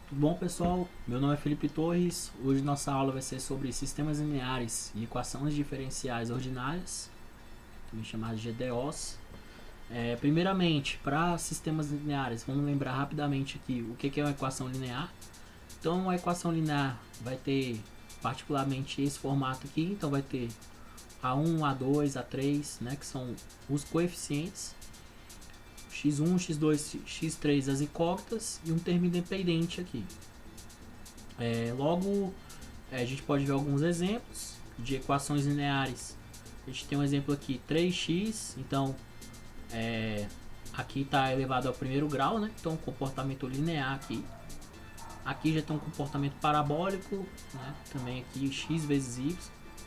Tudo bom, pessoal? Meu nome é Felipe Torres. Hoje nossa aula vai ser sobre sistemas lineares e equações diferenciais ordinárias, também chamadas de GDOs. Primeiramente, para sistemas lineares, vamos lembrar rapidamente aqui o que é uma equação linear. Então, uma equação linear vai ter particularmente esse formato aqui. Então, vai ter A1, A2, A3, né, que são os coeficientes. x1, x2, x3 as incógnitas e um termo independente aqui. Logo, a gente pode ver alguns exemplos de equações lineares. A gente tem um exemplo aqui, 3x, então aqui está elevado ao primeiro grau, né? Então comportamento linear aqui. Aqui já tem um comportamento parabólico, né? Também aqui x vezes y,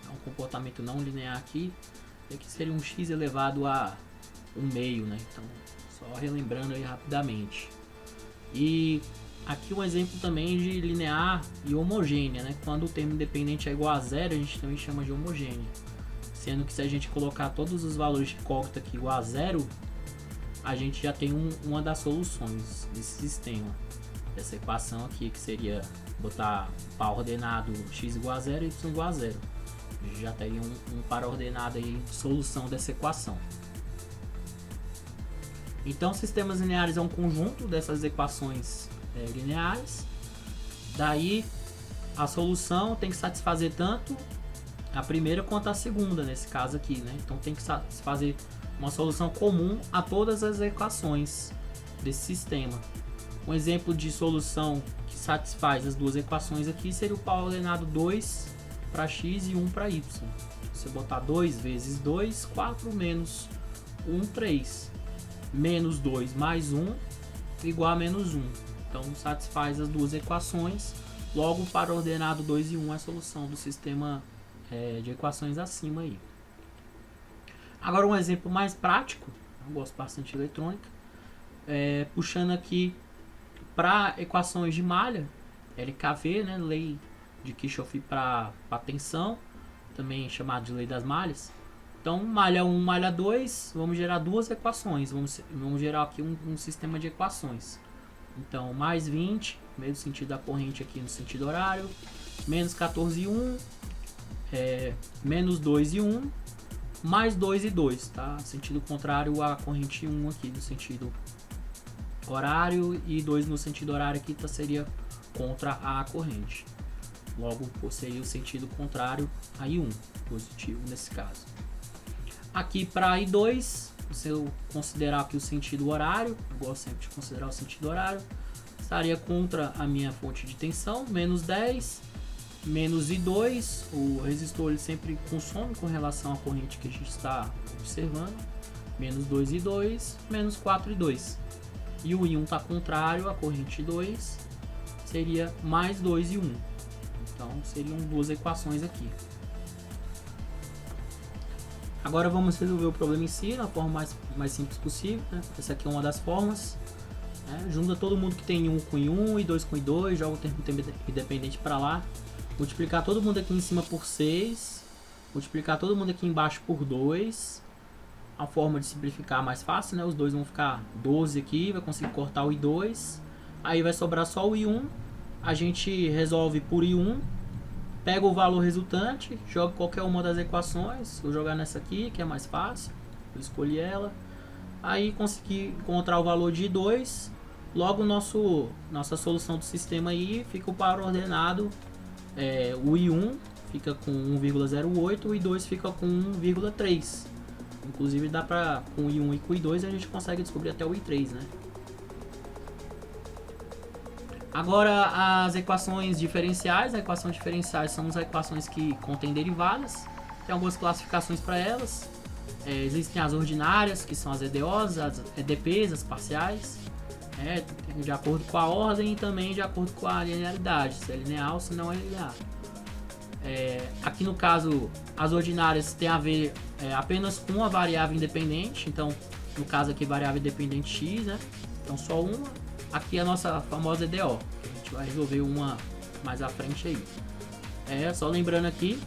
é um comportamento não linear aqui. E aqui seria um x elevado a 1/2, né? Então, só relembrando aí rapidamente. E aqui um exemplo também de linear e homogênea, né? Quando o termo independente é igual a zero, a gente também chama de homogênea. Sendo que se a gente colocar todos os valores de côncavo aqui igual a zero, a gente já tem uma das soluções desse sistema. Dessa equação aqui, que seria botar par ordenado x igual a zero e y igual a zero. A gente já teria um par ordenado aí de solução dessa equação. Então, sistemas lineares é um conjunto dessas equações lineares. Daí, a solução tem que satisfazer tanto a primeira quanto a segunda, nesse caso aqui, né? Então, tem que satisfazer uma solução comum a todas as equações desse sistema. Um exemplo de solução que satisfaz as duas equações aqui seria o par ordenado 2 para x e 1 para y. Se você botar 2 vezes 2, 4 menos 1, 3. Menos 2 mais 1 igual a menos 1. Então satisfaz as duas equações. Logo, para ordenado 2 e 1 é a solução do sistema de equações acima aí. Agora um exemplo mais prático, eu gosto bastante de eletrônica, puxando aqui para equações de malha, LKV, né, lei de Kirchhoff para tensão, também chamado de lei das malhas. Então, malha 1, malha 2, vamos gerar duas equações. Vamos gerar aqui um sistema de equações. Então, mais 20, meio sentido da corrente aqui no sentido horário. Menos 14 e 1. Menos 2 e 1. Mais 2 e 2, tá? Sentido contrário à corrente 1 aqui no sentido horário. E 2 no sentido horário aqui seria contra a corrente. Logo, seria o sentido contrário a I1, positivo nesse caso. Aqui para I2, se eu considerar aqui o sentido horário, eu gosto sempre de considerar o sentido horário, estaria contra a minha fonte de tensão, menos 10, menos I2, o resistor ele sempre consome com relação à corrente que a gente está observando, menos 2 I2, menos 4 I2. E o I1 está contrário à corrente 2, seria mais 2 I1. Então seriam duas equações aqui. Agora vamos resolver o problema em si, na forma mais simples possível, né? Essa aqui é uma das formas. Junta todo mundo que tem 1 com I1 e 2 com I2, joga o termo independente para lá. Multiplicar todo mundo aqui em cima por 6. Multiplicar todo mundo aqui embaixo por 2. A forma de simplificar mais fácil, né? Os dois vão ficar 12 aqui, vai conseguir cortar o I2. Aí vai sobrar só o I1. A gente resolve por I1. Pega o valor resultante, joga qualquer uma das equações. Vou jogar nessa aqui, que é mais fácil. Eu escolhi ela. Aí consegui encontrar o valor de I2. Logo, nossa solução do sistema aí fica o par ordenado. O I1 fica com 1,08, o I2 fica com 1,3. Inclusive, dá pra, com o I1 e com o I2 a gente consegue descobrir até o I3, né? Agora, as equações diferenciais. As equações diferenciais são as equações que contêm derivadas. Tem algumas classificações para elas. Existem as ordinárias, que são as EDOs, as EDPs, as parciais. De acordo com a ordem e também de acordo com a linearidade. Se é linear ou se não é linear. Aqui no caso, as ordinárias têm a ver apenas com uma variável independente. Então, no caso aqui, variável independente x, né? Então, só uma. Aqui é a nossa famosa EDO, que a gente vai resolver uma mais à frente aí. Só lembrando aqui,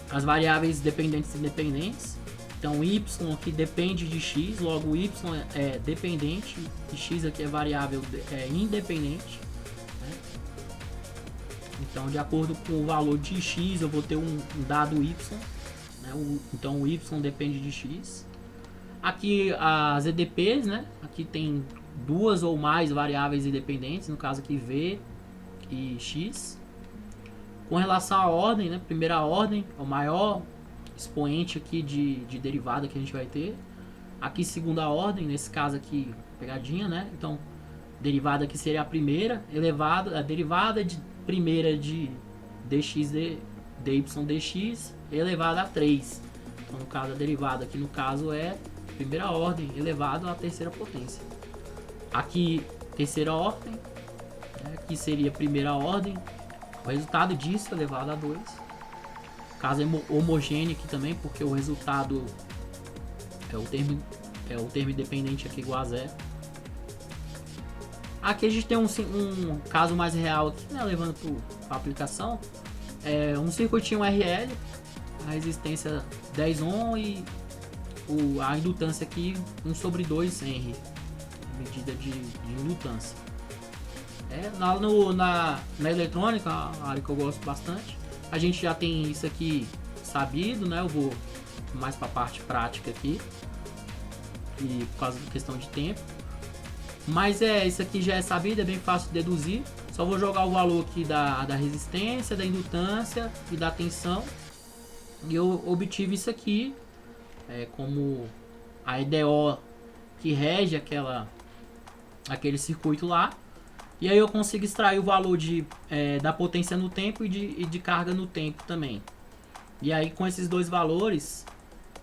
as variáveis dependentes e independentes. Então, y aqui depende de x, logo y é dependente, e x aqui é variável independente. né? Então, de acordo com o valor de x, eu vou ter um dado y, né? Então, o y depende de x. Aqui as EDPs, né? Aqui tem duas ou mais variáveis independentes, no caso aqui v e x. Com relação à ordem, né? Primeira ordem é o maior expoente aqui de derivada que a gente vai ter. Aqui segunda ordem, nesse caso aqui, pegadinha, né? Então, derivada aqui seria a primeira, elevada, a derivada de primeira de dx dy dx elevada a 3. Então, no caso, a derivada aqui no caso é primeira ordem elevado à terceira potência. Aqui, terceira ordem, né? Aqui seria primeira ordem, o resultado disso elevado a 2. Caso é homogêneo aqui também, porque o resultado é o termo independente aqui igual a zero. Aqui a gente tem um caso mais real aqui, né, levando para a aplicação. É um circuitinho RL, a resistência 10 ohm e a indutância aqui 1/2 Henry, medida de indutância. Na eletrônica, a área que eu gosto bastante, a gente já tem isso aqui sabido, né? Eu vou mais para a parte prática aqui, e por causa da questão de tempo. Mas isso aqui já é sabido, é bem fácil de deduzir. Só vou jogar o valor aqui da resistência, da indutância e da tensão. E eu obtive isso aqui como a EDO que rege aquele circuito lá. E aí eu consigo extrair o valor da potência no tempo e de carga no tempo também. E aí com esses dois valores,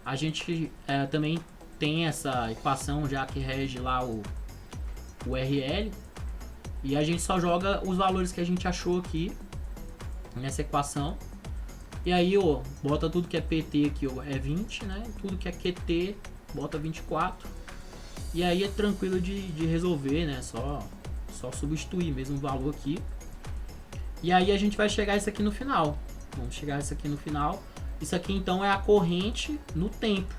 a gente também tem essa equação já que rege lá o RL. E a gente só joga os valores que a gente achou aqui nessa equação. E aí, bota tudo que é PT aqui, é 20, né? Tudo que é QT, bota 24. E aí é tranquilo de resolver, né? Só substituir mesmo o valor aqui. E aí a gente vai chegar a isso aqui no final. Vamos chegar a isso aqui no final. Isso aqui então é a corrente no tempo.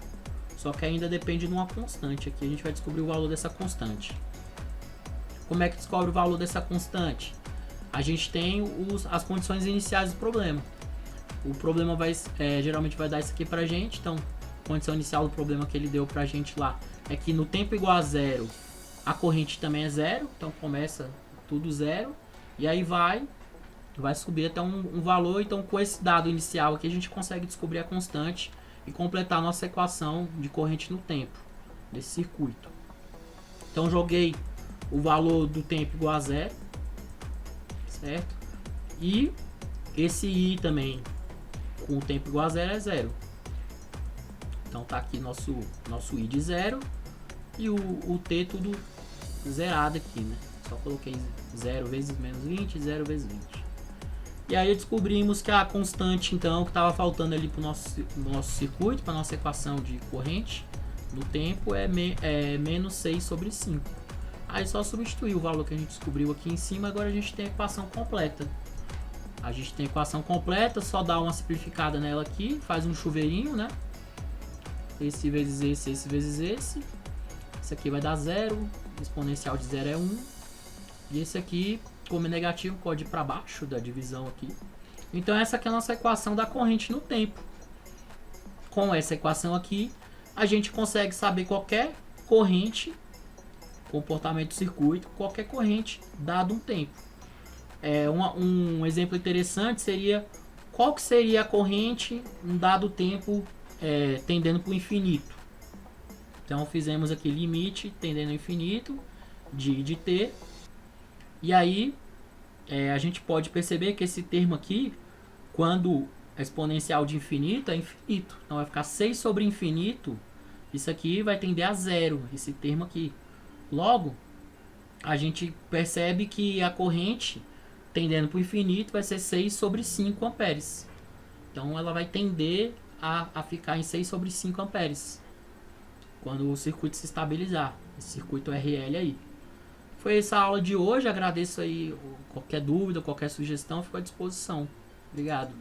Só que ainda depende de uma constante. Aqui a gente vai descobrir o valor dessa constante. Como é que descobre o valor dessa constante? A gente tem as condições iniciais do problema. O problema geralmente vai dar isso aqui pra gente. Então, a condição inicial do problema que ele deu pra gente lá é que no tempo igual a zero, a corrente também é zero. Então, começa tudo zero. E aí vai subir até um valor. Então, com esse dado inicial aqui, a gente consegue descobrir a constante e completar a nossa equação de corrente no tempo desse circuito. Então, joguei o valor do tempo igual a zero, certo? E esse I também com o tempo igual a zero é zero. Então tá aqui nosso I de zero e o T tudo zerado aqui, né? Só coloquei 0 vezes menos 20, 0 vezes 20. E aí descobrimos que a constante então que estava faltando ali para o nosso circuito, para nossa equação de corrente no tempo é menos 6/5. Aí só substituir o valor que a gente descobriu aqui em cima, agora a gente tem a equação completa. A gente tem a equação completa, só dá uma simplificada nela aqui, faz um chuveirinho, né? Esse vezes esse vezes esse. Esse aqui vai dar 0, exponencial de 0 é 1. E esse aqui, como é negativo, pode ir para baixo da divisão aqui. Então essa aqui é a nossa equação da corrente no tempo. Com essa equação aqui, a gente consegue saber qualquer corrente, comportamento do circuito, qualquer corrente dado um tempo. Um exemplo interessante seria qual que seria a corrente em dado tempo tendendo para o infinito. Então fizemos aqui limite tendendo ao infinito de t. E aí a gente pode perceber que esse termo aqui, quando é exponencial de infinito, é infinito. Então vai ficar 6 sobre infinito. Isso aqui vai tender a zero, esse termo aqui. Logo, a gente percebe que a corrente tendendo para o infinito vai ser 6/5 amperes. Então ela vai tender a ficar em 6/5 amperes quando o circuito se estabilizar, esse circuito RL aí. Foi essa a aula de hoje, agradeço aí qualquer dúvida, qualquer sugestão, fico à disposição. Obrigado.